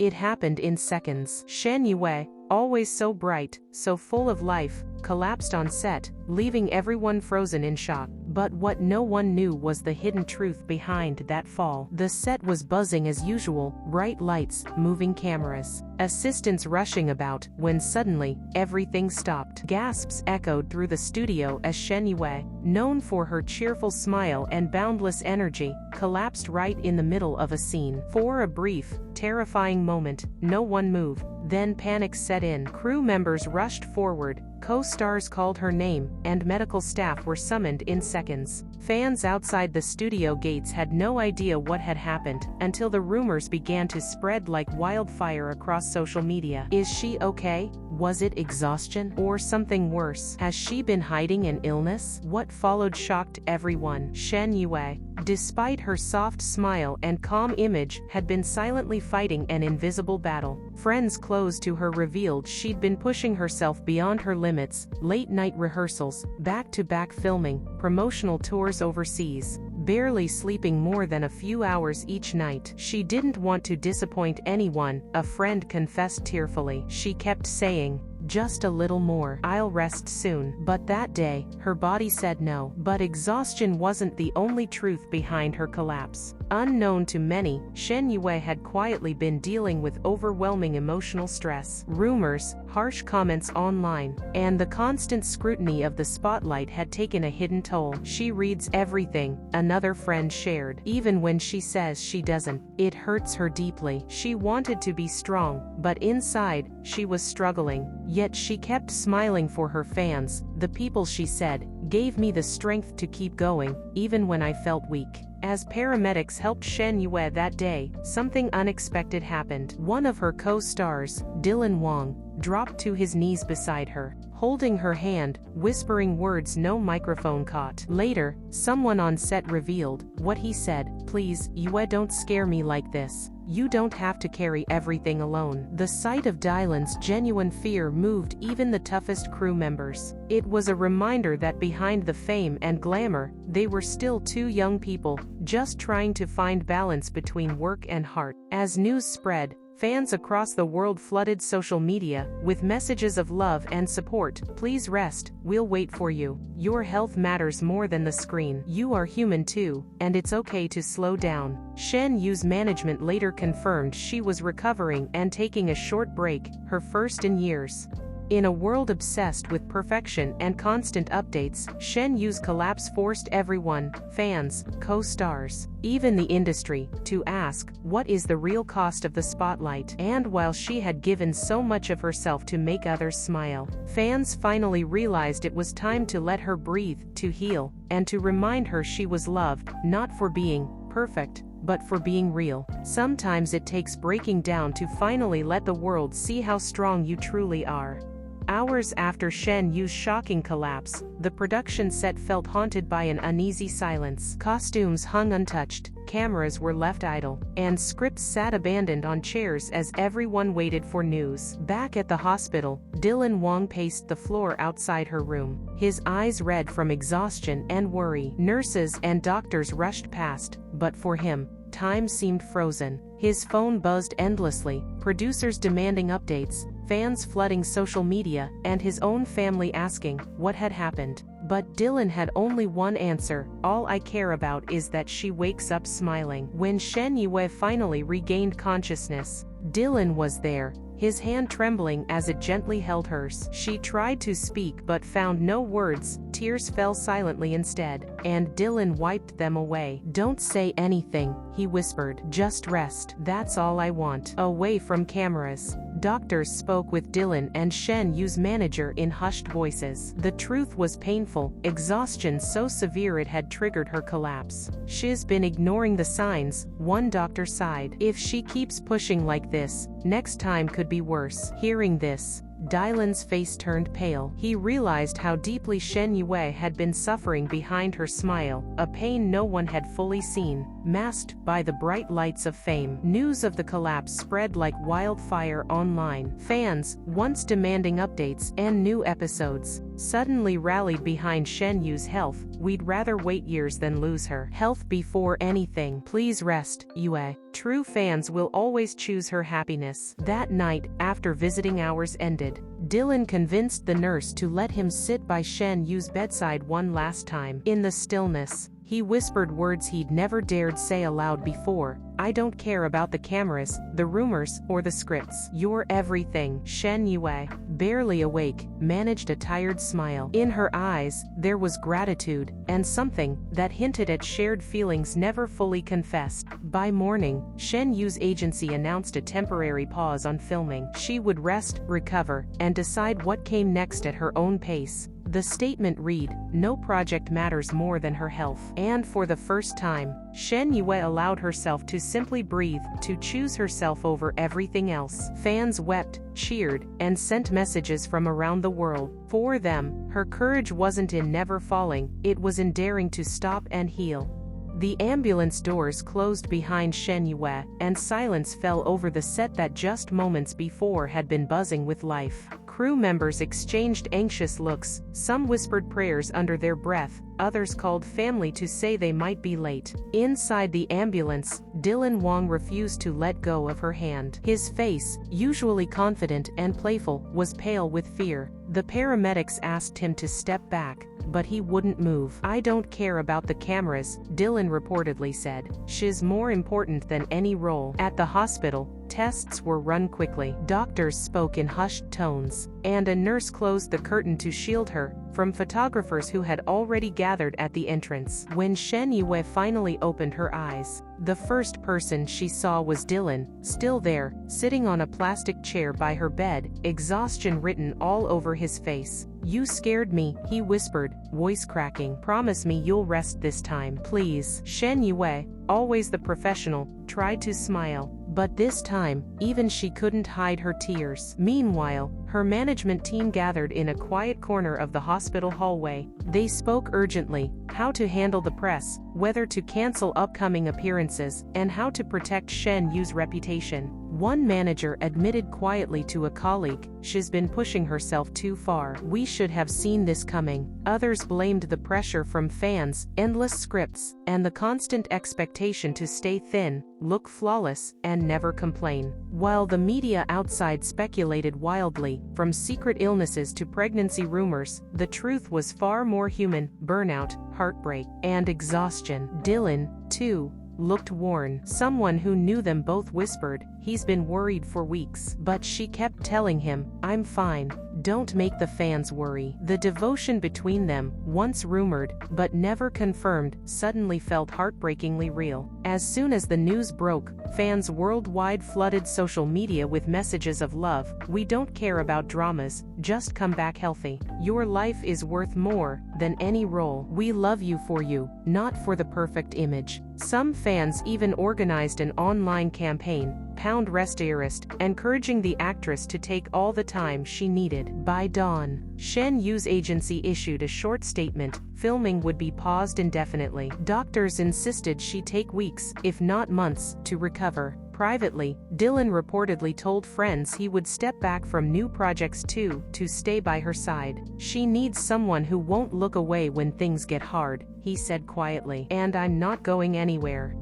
It happened in seconds. Shen Yue, always so bright, so full of life, collapsed on set, leaving everyone frozen in shock. But what no one knew was the hidden truth behind that fall. The set was buzzing as usual, bright lights, moving cameras, assistants rushing about, when suddenly, everything stopped. Gasps echoed through the studio as Shen Yue, known for her cheerful smile and boundless energy, collapsed right in the middle of a scene. For a brief, terrifying moment, no one moved. Then panic set in. Crew members rushed forward, co-stars called her name, and medical staff were summoned in seconds. Fans outside the studio gates had no idea what had happened, until the rumors began to spread like wildfire across social media. Is she okay? Was it exhaustion? Or something worse? Has she been hiding an illness? What followed shocked everyone. Shen Yue, despite her soft smile and calm image, had been silently fighting an invisible battle. Friends close to her revealed she'd been pushing herself beyond her limits, late-night rehearsals, back-to-back filming, promotional tours overseas, barely sleeping more than a few hours each night. She didn't want to disappoint anyone, a friend confessed tearfully. She kept saying, "Just a little more. I'll rest soon." But that day, her body said no. But exhaustion wasn't the only truth behind her collapse. Unknown to many, Shen Yue had quietly been dealing with overwhelming emotional stress. Rumors, harsh comments online, and the constant scrutiny of the spotlight had taken a hidden toll. She reads everything, another friend shared. Even when she says she doesn't, it hurts her deeply. She wanted to be strong, but inside, she was struggling. Yet she kept smiling for her fans, the people she said, gave me the strength to keep going, even when I felt weak. As paramedics helped Shen Yue that day, something unexpected happened. One of her co-stars, Dylan Wang, dropped to his knees beside her, holding her hand, whispering words no microphone caught. Later, someone on set revealed what he said: "Please, Yue, don't scare me like this. You don't have to carry everything alone." The sight of Dylan's genuine fear moved even the toughest crew members. It was a reminder that behind the fame and glamour, they were still two young people, just trying to find balance between work and heart. As news spread, fans across the world flooded social media with messages of love and support. "Please rest, we'll wait for you. Your health matters more than the screen. You are human too, and it's okay to slow down." Shen Yue's management later confirmed she was recovering and taking a short break, her first in years. In a world obsessed with perfection and constant updates, Shen Yue's collapse forced everyone, fans, co-stars, even the industry, to ask, what is the real cost of the spotlight? And while she had given so much of herself to make others smile, fans finally realized it was time to let her breathe, to heal, and to remind her she was loved, not for being perfect, but for being real. Sometimes it takes breaking down to finally let the world see how strong you truly are. Hours after Shen Yue's shocking collapse, the production set felt haunted by an uneasy silence. Costumes hung untouched, cameras were left idle, and scripts sat abandoned on chairs as everyone waited for news. Back at the hospital, Dylan Wang paced the floor outside her room, his eyes red from exhaustion and worry. Nurses and doctors rushed past, but for him, time seemed frozen. His phone buzzed endlessly, producers demanding updates, fans flooding social media, and his own family asking what had happened. But Dylan had only one answer: "All I care about is that she wakes up smiling." When Shen Yue finally regained consciousness, Dylan was there, his hand trembling as it gently held hers. She tried to speak but found no words, tears fell silently instead, and Dylan wiped them away. "Don't say anything," he whispered. "Just rest. That's all I want." Away from cameras, doctors spoke with Dylan and Shen Yue's manager in hushed voices. The truth was painful, exhaustion so severe it had triggered her collapse. "She's been ignoring the signs," one doctor sighed. "If she keeps pushing like this, next time could be worse." Hearing this, Dylan's face turned pale. He realized how deeply Shen Yue had been suffering behind her smile, a pain no one had fully seen, masked by the bright lights of fame. News of the collapse spread like wildfire online. Fans, once demanding updates and new episodes, suddenly rallied behind Shen Yue's health. We'd rather wait years than lose her health before anything. Please rest, Yue. True fans will always choose her happiness. That night, after visiting hours ended, Dylan convinced the nurse to let him sit by Shen Yue's bedside one last time. In the stillness, he whispered words he'd never dared say aloud before. I don't care about the cameras, the rumors, or the scripts. You're everything. Shen Yue, barely awake, managed a tired smile. In her eyes, there was gratitude, and something that hinted at shared feelings never fully confessed. By morning, Shen Yue's agency announced a temporary pause on filming. She would rest, recover, and decide what came next at her own pace. The statement read, "No project matters more than her health." And for the first time, Shen Yue allowed herself to simply breathe, to choose herself over everything else. Fans wept, cheered, and sent messages from around the world. For them, her courage wasn't in never falling, it was in daring to stop and heal. The ambulance doors closed behind Shen Yue, and silence fell over the set that just moments before had been buzzing with life. Crew members exchanged anxious looks, some whispered prayers under their breath, others called family to say they might be late. Inside the ambulance, Dylan Wang refused to let go of her hand. His face, usually confident and playful, was pale with fear. The paramedics asked him to step back, but he wouldn't move. I don't care about the cameras, Dylan reportedly said. She's more important than any role. At the hospital, tests were run quickly. Doctors spoke in hushed tones, and a nurse closed the curtain to shield her from photographers who had already gathered at the entrance. When Shen Yue finally opened her eyes, the first person she saw was Dylan, still there, sitting on a plastic chair by her bed, exhaustion written all over his face. You scared me, he whispered, voice cracking. Promise me you'll rest this time, please. Shen Yue, always the professional, tried to smile, but this time, even she couldn't hide her tears. Meanwhile, her management team gathered in a quiet corner of the hospital hallway. They spoke urgently, how to handle the press, whether to cancel upcoming appearances, and how to protect Shen Yue's reputation. One manager admitted quietly to a colleague, she's been pushing herself too far. We should have seen this coming. Others blamed the pressure from fans, endless scripts, and the constant expectation to stay thin, look flawless, and never complain. While the media outside speculated wildly, from secret illnesses to pregnancy rumors, the truth was far more human: burnout, heartbreak, and exhaustion. Dylan, too, looked worn. Someone who knew them both whispered, he's been worried for weeks. But she kept telling him, I'm fine. Don't make the fans worry. The devotion between them, once rumored, but never confirmed, suddenly felt heartbreakingly real. As soon as the news broke, fans worldwide flooded social media with messages of love. We don't care about dramas, just come back healthy. Your life is worth more than any role. We love you, not for the perfect image. Some fans even organized an online campaign, Pound Rest Dearest, encouraging the actress to take all the time she needed. By dawn, Shen Yue's agency issued a short statement: filming would be paused indefinitely. Doctors insisted she take weeks, if not months, to recover. Privately, Dylan reportedly told friends he would step back from new projects too, to stay by her side. She needs someone who won't look away when things get hard, he said quietly. And I'm not going anywhere.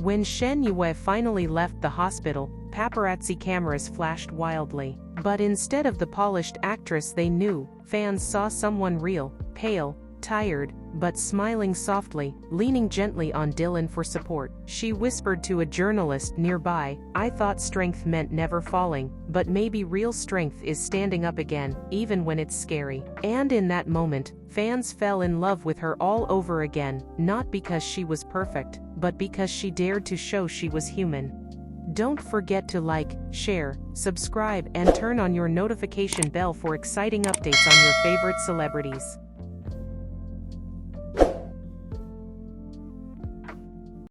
When Shen Yue finally left the hospital, paparazzi cameras flashed wildly. But instead of the polished actress they knew, fans saw someone real, pale, tired, but smiling softly, leaning gently on Dylan for support. She whispered to a journalist nearby, I thought strength meant never falling, but maybe real strength is standing up again, even when it's scary. And in that moment, fans fell in love with her all over again, not because she was perfect, but because she dared to show she was human. Don't forget to like, share, subscribe, and turn on your notification bell for exciting updates on your favorite celebrities.